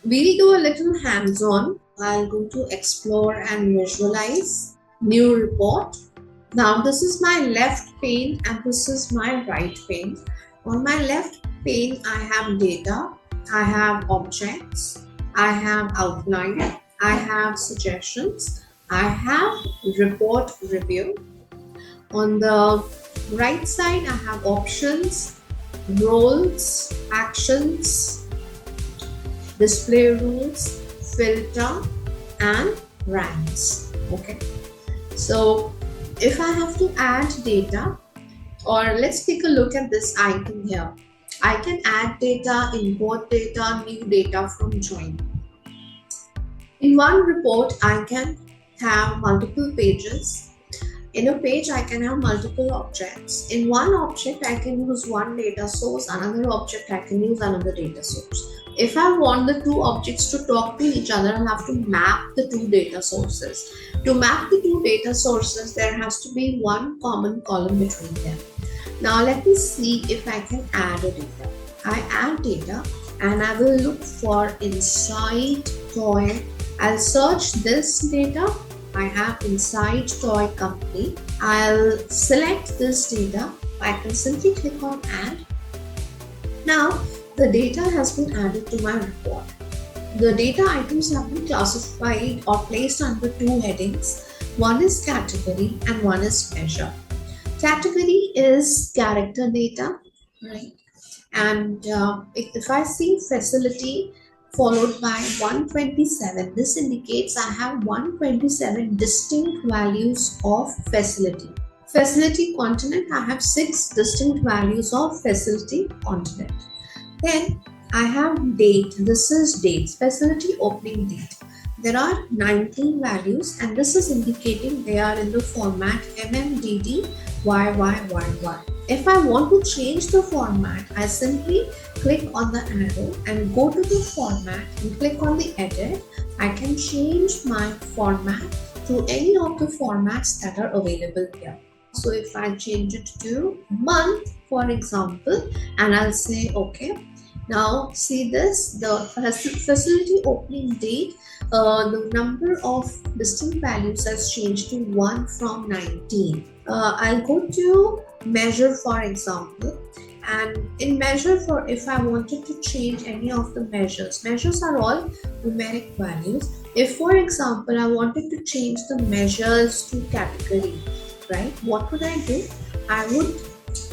We'll do a little hands-on. I'll go to explore and visualize, new report. Now this is my left pane and this is my right pane. On my left pane I have data, I have objects, I have outline, I have suggestions, I have report review. On the right side I have options, roles, actions, display rules, filter and ranks. Okay, so if I have to add data, or let's take a look at this icon here. I can add data, import data, new data from join. In one report I can have multiple pages. In a page, I can have multiple objects. In one object, I can use one data source, another object, I can use another data source. If I want the two objects to talk to each other, I'll have to map the two data sources. To map the two data sources, there has to be one common column between them. Now, let me see if I can add a data. I add data and I will look for inside toy. I'll search this data. I have inside toy company. I'll select this data. I can simply click on add. Now the data has been added to my report. The data items have been classified or placed under two headings. One is category and one is measure. Category is character data, right? And if I see facility followed by 127, this indicates I have 127 distinct values of facility. Facility continent, I have 6 distinct values of facility continent. Then I have date, this is date, facility opening date. There are 19 values and this is indicating they are in the format MMDD YYYY. If I want to change the format, I simply click on the arrow and go to the format and click on the edit. I can change my format to any of the formats that are available here. So if I change it to month, for example, and I'll say okay. Now see this, the facility opening date, the number of distinct values has changed to 1 from 19. I'll go to measure, for example, and in measure, for if I wanted to change any of the measures are all numeric values. If for example I wanted to change the measures to category, right, what would I do? I would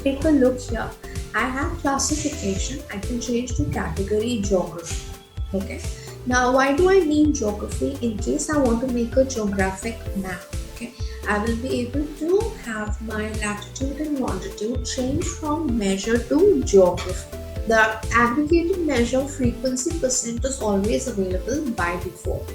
take a look here. I have classification, I can change to category geography. Okay, now why do I need geography? In case I want to make a geographic map, okay, I will be able to have my latitude and longitude change from measure to geography. The aggregated measure frequency percent is always available by default.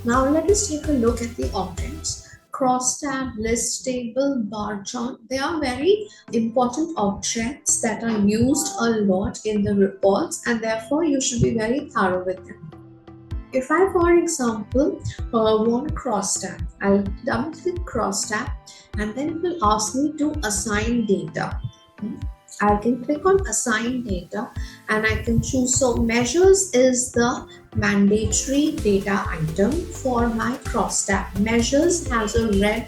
Now let us take a look at the objects. Crosstab, list table, bar chart. They are very important objects that are used a lot in the reports and therefore you should be very thorough with them. If I, for example, want crosstab, I'll double click crosstab and then it will ask me to assign data. I can click on assign data and I can choose. So measures is the mandatory data item for my crosstab. Measures has a red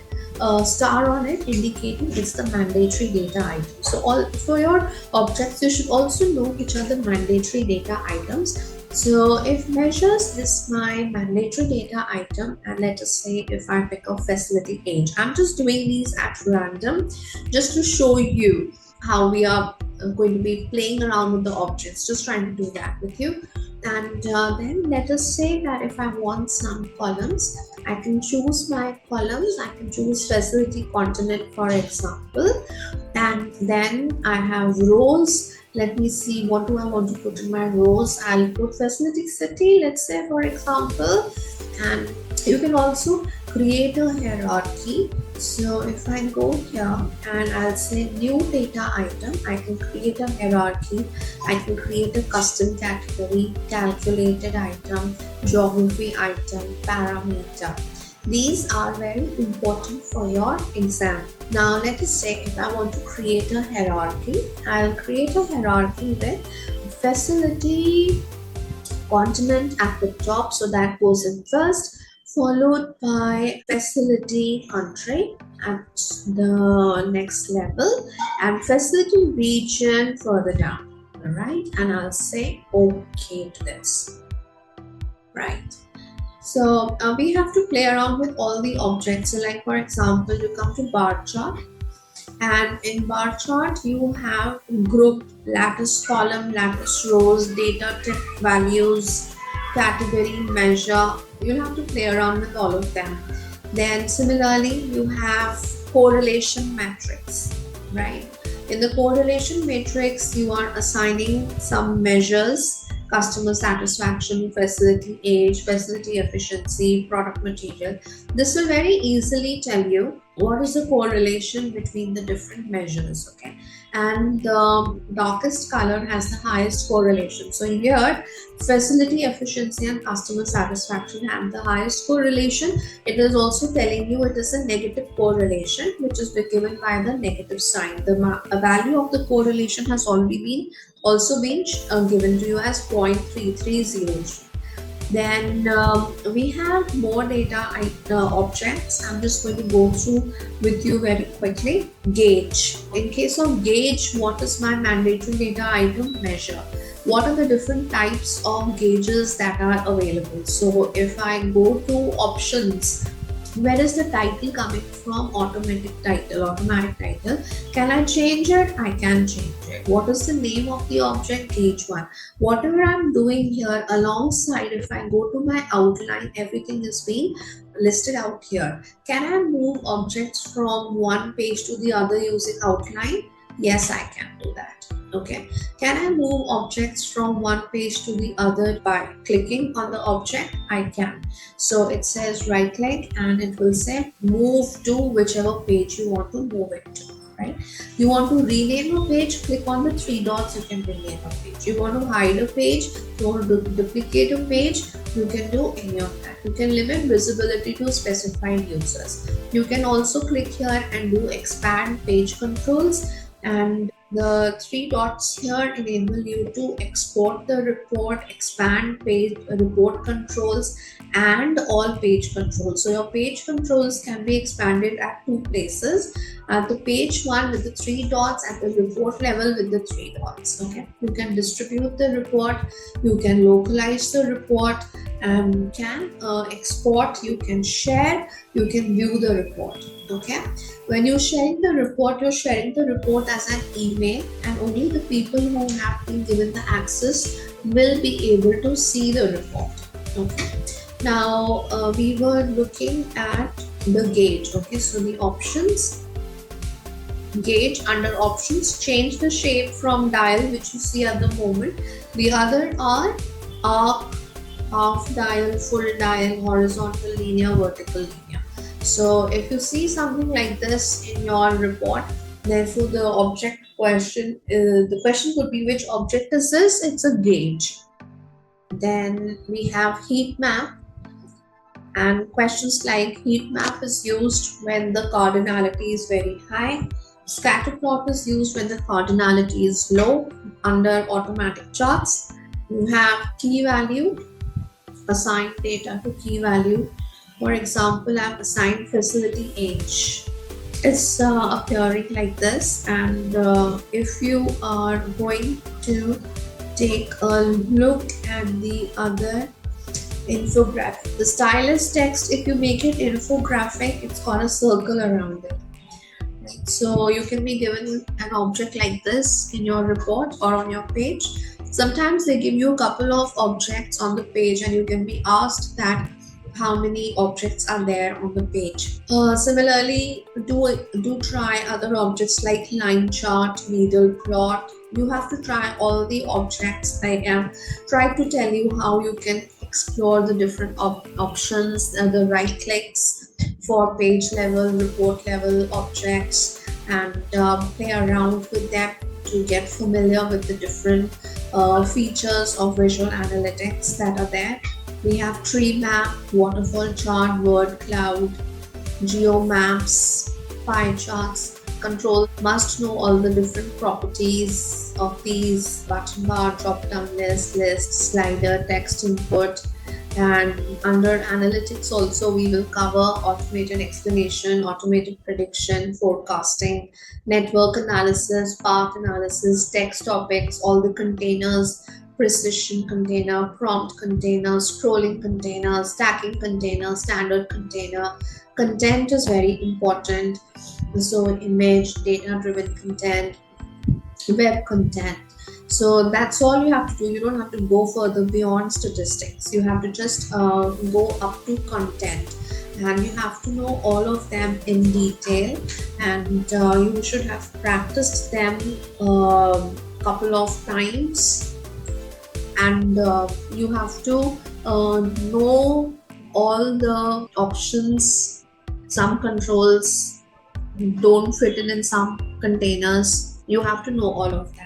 star on it indicating it's the mandatory data item. So all for your objects you should also know which are the mandatory data items. So if measures is my mandatory data item, and let us say if I pick a facility age, I'm just doing these at random just to show you how we are going to be playing around with the objects, just trying to do that with you. And then let us say that if I want some columns, I can choose my columns. I can choose facility continent, for example, and then I have rows. Let me see, what do I want to put in my rows? I'll put facility city, let's say, for example, and you can also create a hierarchy. So if I go here and I'll say new data item, I can create a hierarchy. I can create a custom category, calculated item, geography item, parameter. These are very important for your exam. Now let us say if I want to create a hierarchy, I'll create a hierarchy with facility continent at the top, so that goes in first, followed by facility country at the next level, and facility region further down. All right, and I'll say okay to this. Right. So we have to play around with all the objects. So like for example, you come to bar chart, and in bar chart you have group, lattice column, lattice rows, data type, values, category, measure. You'll have to play around with all of them. Then similarly you have correlation matrix, right? In the correlation matrix you are assigning some measures: customer satisfaction, facility age, facility efficiency, product material. This will very easily tell you what is the correlation between the different measures, okay? And the darkest color has the highest correlation. So here, facility efficiency and customer satisfaction have the highest correlation. It is also telling you it is a negative correlation, which is given by the negative sign. The value of the correlation has already been given to you as 0.3303. Then we have more data objects. I'm just going to go through with you very quickly. Gauge. In case of gauge, what is my mandatory data item? Measure. What are the different types of gauges that are available? So if I go to options, where is the title coming from? Automatic title. Can I change it? I can change it. What is the name of the object? Gauge 1. Whatever I'm doing here alongside, if I go to my outline, everything is being listed out here. Can I move objects from one page to the other using outline? Yes, I can do that. Okay. Can I move objects from one page to the other by clicking on the object? I can. So it says right click and it will say move to whichever page you want to move it to. Right? You want to rename a page, click on the three dots, you can rename a page. You want to hide a page, you want to duplicate a page, you can do any of that. You can limit visibility to specified users. You can also click here and do expand page controls, and the three dots here enable you to export the report, expand page report controls, and all page controls. So your page controls can be expanded at two places: at the page one with the three dots, at the report level with the three dots. Okay, you can distribute the report, you can localize the report, and you can export, you can share, you can view the report. Okay, when you're sharing the report, you're sharing the report as an email, and only the people who have been given the access will be able to see the report. Okay, now we were looking at the gauge. Okay, so the options, gauge, under options, change the shape from dial, which you see at the moment. The other are arc, half dial, full dial, horizontal, linear, vertical, linear. So if you see something like this in your report, therefore the object question, the question could be, which object is this? It's a gauge. Then we have heat map, and questions like heat map is used when the cardinality is very high. Scatter plot is used when the cardinality is low. Under automatic charts, you have key value, assign data to key value. For example, I've assigned facility age. It's appearing like this, and if you are going to take a look at the other infographic, the stylus text, if you make it infographic, it's got a circle around it. So you can be given an object like this in your report or on your page. Sometimes they give you a couple of objects on the page, and you can be asked that how many objects are there on the page. Similarly, do try other objects like line chart, needle plot. You have to try all the objects. I am trying to tell you how you can explore the different options, the right clicks for page level, report level objects, and play around with them to get familiar with the different features of visual analytics that are there. We have tree map, waterfall chart, word cloud, geo maps, pie charts. control must know all the different properties of these: button bar, drop down list, slider, text input. And under analytics also we will cover automated explanation, automated prediction, forecasting, network analysis, path analysis, text topics, all the containers, precision container, prompt container, scrolling container, stacking container, standard container. Content is very important. So image, data driven content, web content. So that's all you have to do. You don't have to go further beyond statistics. You have to just go up to content, and you have to know all of them in detail. And you should have practiced them a couple of times, and you have to know all the options. Some controls don't fit in some containers. You have to know all of that.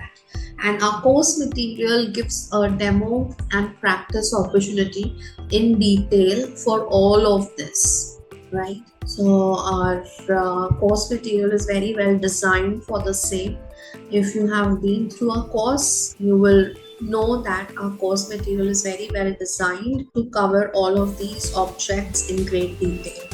And our course material gives a demo and practice opportunity in detail for all of this, right? So our course material is very well designed for the same. If you have been through a course, you will know that our course material is very well designed to cover all of these objects in great detail.